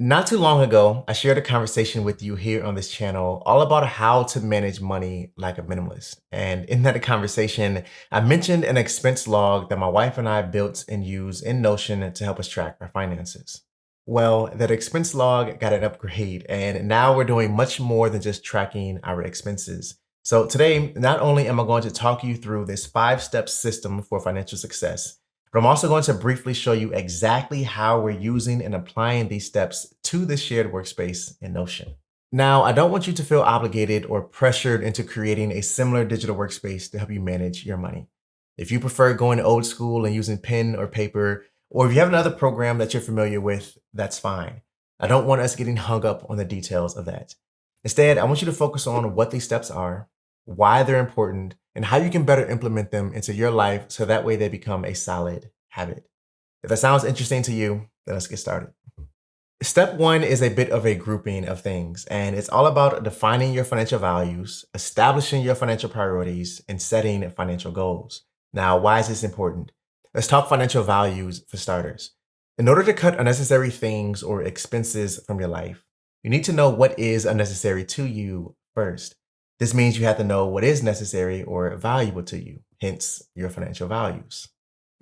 Not too long ago, I shared a conversation with you here on this channel all about how to manage money like a minimalist. And in that conversation, I mentioned an expense log that my wife and I built and use in Notion to help us track our finances. Well, that expense log got an upgrade, and now we're doing much more than just tracking our expenses. So today, not only am I going to talk you through this 5-step system for financial success, but I'm also going to briefly show you exactly how we're using and applying these steps to the shared workspace in Notion. Now, I don't want you to feel obligated or pressured into creating a similar digital workspace to help you manage your money. If you prefer going old school and using pen or paper, or if you have another program that you're familiar with, that's fine. I don't want us getting hung up on the details of that. Instead, I want you to focus on what these steps are, why they're important, and how you can better implement them into your life so that way they become a solid habit. If that sounds interesting to you, then let's get started. Step one is a bit of a grouping of things, and it's all about defining your financial values, establishing your financial priorities, and setting financial goals. Now, why is this important? Let's talk financial values for starters. In order to cut unnecessary things or expenses from your life, you need to know what is unnecessary to you first. This means you have to know what is necessary or valuable to you, hence your financial values.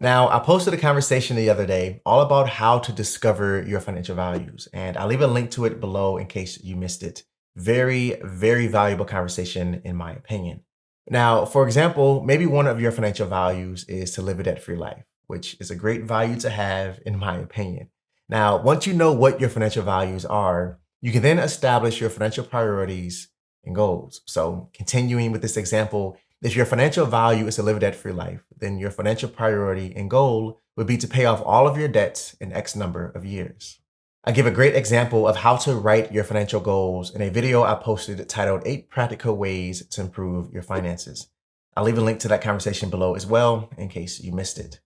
Now, I posted a conversation the other day all about how to discover your financial values, and I'll leave a link to it below in case you missed it. Very, very valuable conversation, in my opinion. Now, for example, maybe one of your financial values is to live a debt free life, which is a great value to have, in my opinion. Now, once you know what your financial values are, you can then establish your financial priorities and goals. So, continuing with this example, if your financial value is to live a debt-free life, then your financial priority and goal would be to pay off all of your debts in X number of years. I give a great example of how to write your financial goals in a video I posted titled 8 Practical Ways to Improve Your Finances. I'll leave a link to that conversation below as well in case you missed it.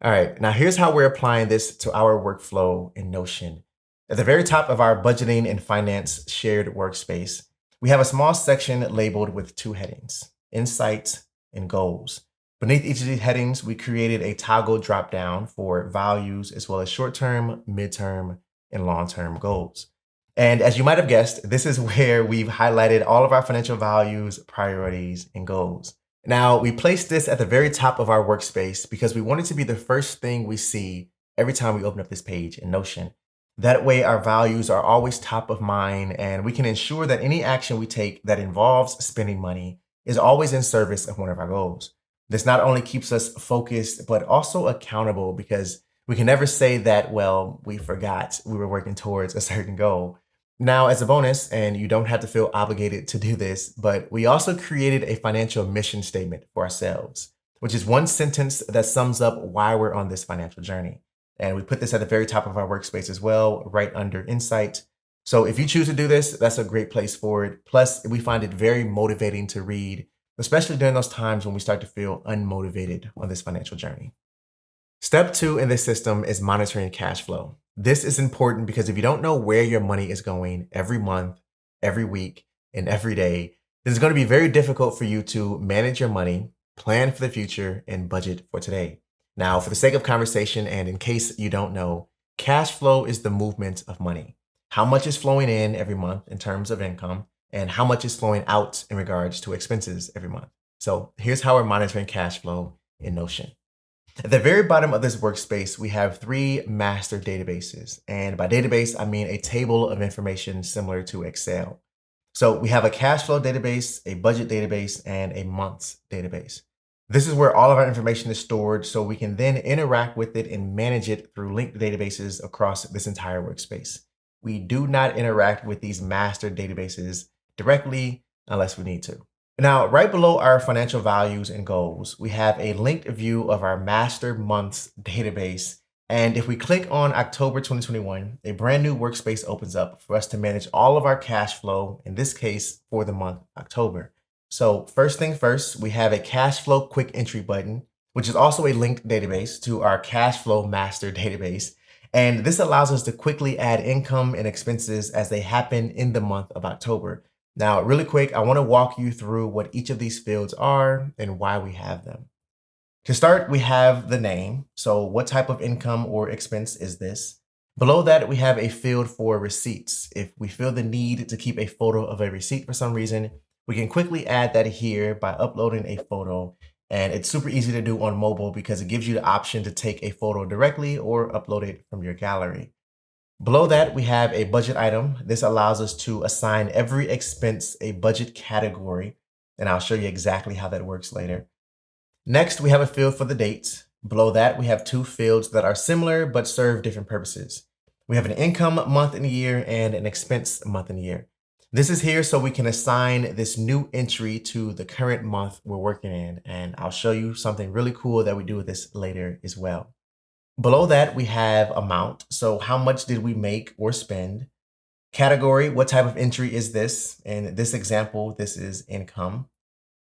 All right, now here's how we're applying this to our workflow in Notion. At the very top of our budgeting and finance shared workspace, we have a small section labeled with 2 headings: insights and goals. Beneath each of these headings, we created a toggle dropdown for values as well as short-term, mid-term, and long-term goals. And as you might have guessed, this is where we've highlighted all of our financial values, priorities, and goals. Now, we placed this at the very top of our workspace because we want it to be the first thing we see every time we open up this page in Notion. That way, our values are always top of mind, and we can ensure that any action we take that involves spending money is always in service of one of our goals. This not only keeps us focused, but also accountable because we can never say that, well, we forgot we were working towards a certain goal. Now, as a bonus, and you don't have to feel obligated to do this, but we also created a financial mission statement for ourselves, which is one sentence that sums up why we're on this financial journey. And we put this at the very top of our workspace as well, right under Insight. So if you choose to do this, that's a great place for it. Plus, we find it very motivating to read, especially during those times when we start to feel unmotivated on this financial journey. Step 2 in this system is monitoring cash flow. This is important because if you don't know where your money is going every month, every week, and every day, then it's going to be very difficult for you to manage your money, plan for the future, and budget for today. Now, for the sake of conversation and in case you don't know, cash flow is the movement of money. How much is flowing in every month in terms of income and how much is flowing out in regards to expenses every month. So here's how we're monitoring cash flow in Notion. At the very bottom of this workspace, we have 3 master databases. And by database, I mean a table of information similar to Excel. So we have a cash flow database, a budget database, and a months database. This is where all of our information is stored so we can then interact with it and manage it through linked databases across this entire workspace. We do not interact with these master databases directly unless we need to. Now, right below our financial values and goals, we have a linked view of our master months database. And if we click on October 2021, a brand new workspace opens up for us to manage all of our cash flow, in this case, for the month October. So first thing first, we have a cash flow quick entry button, which is also a linked database to our cash flow master database. And this allows us to quickly add income and expenses as they happen in the month of October. Now, really quick, I want to walk you through what each of these fields are and why we have them. To start, we have the name. So what type of income or expense is this? Below that, we have a field for receipts. If we feel the need to keep a photo of a receipt for some reason, we can quickly add that here by uploading a photo. And it's super easy to do on mobile because it gives you the option to take a photo directly or upload it from your gallery. Below that, we have a budget item. This allows us to assign every expense a budget category, and I'll show you exactly how that works later. Next, we have a field for the dates. Below that, we have two fields that are similar but serve different purposes. We have an income month in a year and an expense month in a year. This is here so we can assign this new entry to the current month we're working in, and I'll show you something really cool that we do with this later as well. Below that, we have amount. So how much did we make or spend? Category, what type of entry is this? In this example, this is income.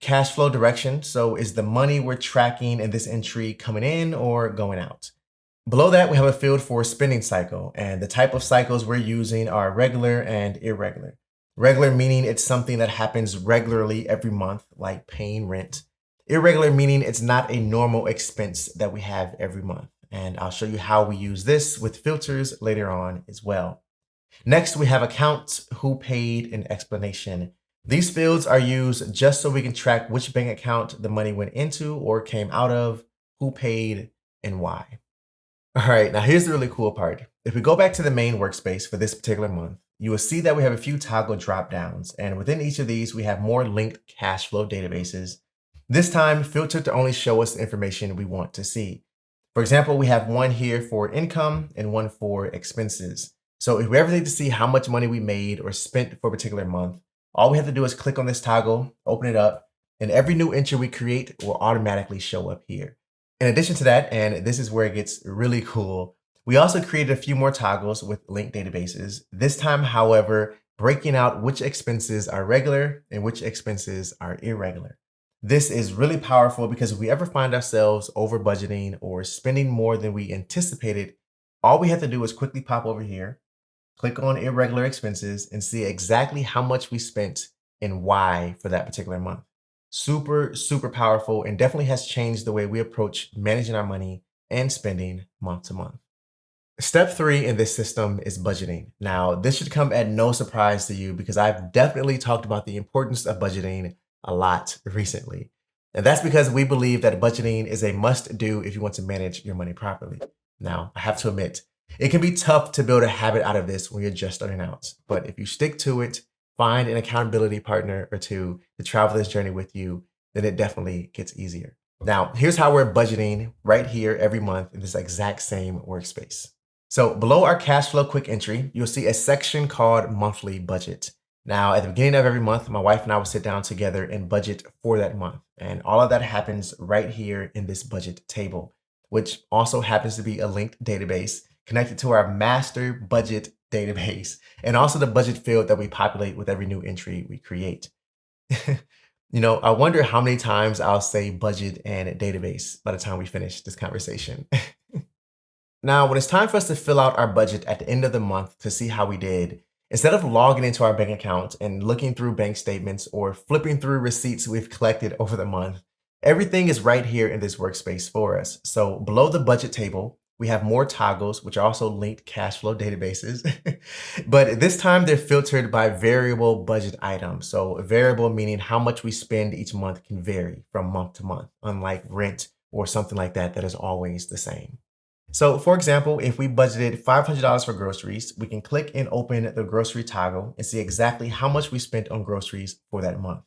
Cash flow direction. So is the money we're tracking in this entry coming in or going out? Below that, we have a field for spending cycle, and the type of cycles we're using are regular and irregular. Regular meaning it's something that happens regularly every month, like paying rent. Irregular meaning it's not a normal expense that we have every month. And I'll show you how we use this with filters later on as well. Next, we have accounts, who paid, and explanation. These fields are used just so we can track which bank account the money went into or came out of, who paid, and why. All right, now here's the really cool part. If we go back to the main workspace for this particular month, you will see that we have a few toggle drop downs, and within each of these, we have more linked cash flow databases. This time filtered to only show us the information we want to see. For example, we have one here for income and one for expenses. So if we ever need to see how much money we made or spent for a particular month, all we have to do is click on this toggle, open it up, and every new entry we create will automatically show up here. In addition to that, and this is where it gets really cool, we also created a few more toggles with linked databases. This time, however, breaking out which expenses are regular and which expenses are irregular. This is really powerful because if we ever find ourselves over budgeting or spending more than we anticipated, all we have to do is quickly pop over here, click on irregular expenses, and see exactly how much we spent and why for that particular month. Super, super powerful, and definitely has changed the way we approach managing our money and spending month to month. Step 3 in this system is budgeting. Now, this should come at no surprise to you because I've definitely talked about the importance of budgeting a lot recently. And that's because we believe that budgeting is a must-do if you want to manage your money properly. Now, I have to admit, it can be tough to build a habit out of this when you're just starting out. But if you stick to it, find an accountability partner or two to travel this journey with you, then it definitely gets easier. Now, here's how we're budgeting right here every month in this exact same workspace. So below our cash flow quick entry, you'll see a section called monthly budget. Now, at the beginning of every month, my wife and I will sit down together and budget for that month. And all of that happens right here in this budget table, which also happens to be a linked database connected to our master budget database, and also the budget field that we populate with every new entry we create. I wonder how many times I'll say budget and database by the time we finish this conversation. Now, when it's time for us to fill out our budget at the end of the month to see how we did, instead of logging into our bank account and looking through bank statements or flipping through receipts we've collected over the month, everything is right here in this workspace for us. So below the budget table, we have more toggles, which are also linked cash flow databases. But this time they're filtered by variable budget items. So variable meaning how much we spend each month can vary from month to month, unlike rent or something like that that is always the same. So for example, if we budgeted $500 for groceries, we can click and open the grocery toggle and see exactly how much we spent on groceries for that month.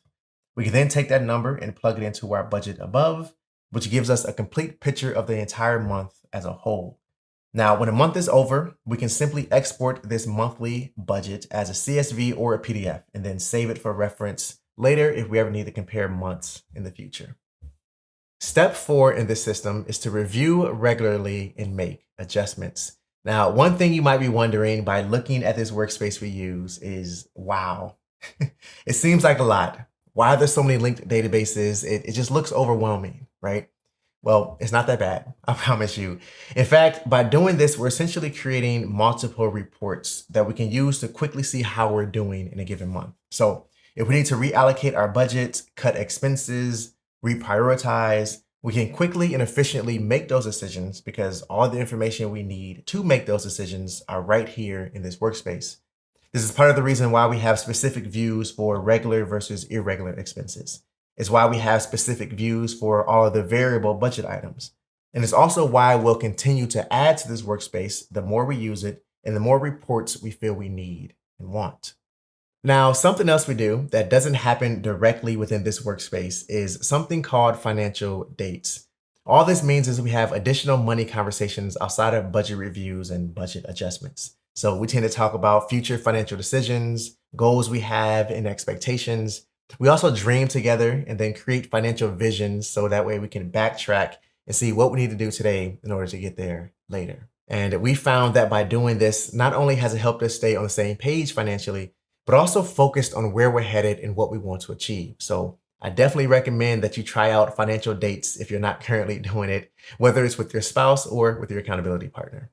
We can then take that number and plug it into our budget above, which gives us a complete picture of the entire month as a whole. Now, when a month is over, we can simply export this monthly budget as a CSV or a PDF and then save it for reference later if we ever need to compare months in the future. Step 4 in this system is to review regularly and make adjustments. Now, one thing you might be wondering by looking at this workspace we use is, wow, it seems like a lot. Why are there so many linked databases? It just looks overwhelming, right? Well, it's not that bad, I promise you. In fact, by doing this, we're essentially creating multiple reports that we can use to quickly see how we're doing in a given month. So if we need to reallocate our budget, cut expenses, reprioritize, We can quickly and efficiently make those decisions because all the information we need to make those decisions are right here in this workspace. This is part of the reason why we have specific views for regular versus irregular expenses. It's why we have specific views for all of the variable budget items. And it's also why we'll continue to add to this workspace the more we use it and the more reports we feel we need and want. Now, something else we do that doesn't happen directly within this workspace is something called financial dates. All this means is we have additional money conversations outside of budget reviews and budget adjustments. So we tend to talk about future financial decisions, goals we have, and expectations. We also dream together and then create financial visions so that way we can backtrack and see what we need to do today in order to get there later. And we found that by doing this, not only has it helped us stay on the same page financially, but also focused on where we're headed and what we want to achieve. So I definitely recommend that you try out financial dates if you're not currently doing it, whether it's with your spouse or with your accountability partner.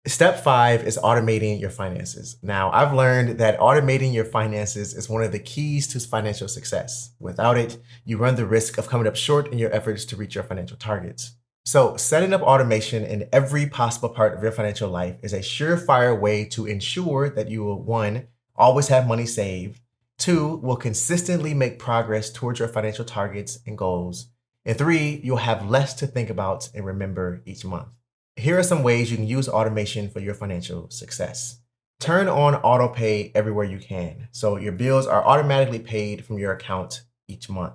Step 5 is automating your finances. Now, I've learned that automating your finances is one of the keys to financial success. Without it, you run the risk of coming up short in your efforts to reach your financial targets. So, setting up automation in every possible part of your financial life is a surefire way to ensure that you will, 1, always have money saved, 2, will consistently make progress towards your financial targets and goals, and 3, you'll have less to think about and remember each month. Here are some ways you can use automation for your financial success. Turn on auto pay everywhere you can, so your bills are automatically paid from your account each month.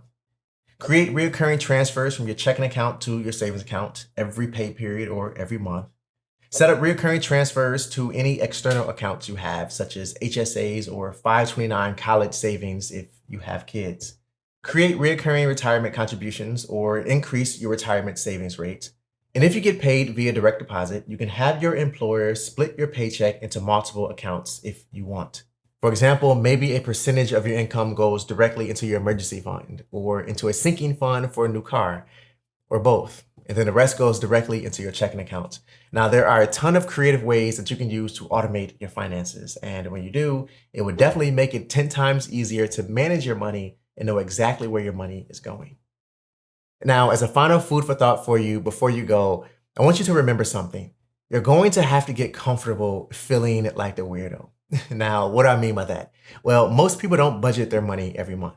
Create recurring transfers from your checking account to your savings account every pay period or every month. Set up recurring transfers to any external accounts you have, such as HSAs or 529 college savings if you have kids. Create recurring retirement contributions or increase your retirement savings rate. And if you get paid via direct deposit, you can have your employer split your paycheck into multiple accounts if you want. For example, maybe a percentage of your income goes directly into your emergency fund or into a sinking fund for a new car, or both. And then the rest goes directly into your checking account. Now, there are a ton of creative ways that you can use to automate your finances. And when you do, it would definitely make it 10 times easier to manage your money and know exactly where your money is going. Now, as a final food for thought for you before you go, I want you to remember something. You're going to have to get comfortable feeling like the weirdo. Now, what do I mean by that? Well, most people don't budget their money every month.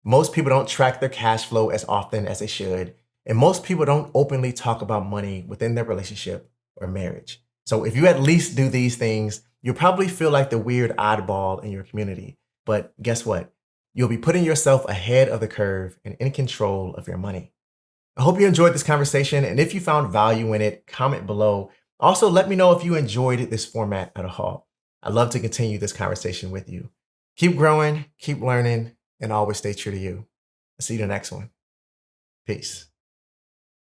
Most people don't track their cash flow as often as they should. And most people don't openly talk about money within their relationship or marriage. So if you at least do these things, you'll probably feel like the weird oddball in your community. But guess what? You'll be putting yourself ahead of the curve and in control of your money. I hope you enjoyed this conversation, and if you found value in it, comment below. Also, let me know if you enjoyed this format at all. I'd love to continue this conversation with you. Keep growing, keep learning, and always stay true to you. I'll see you in the next one. Peace.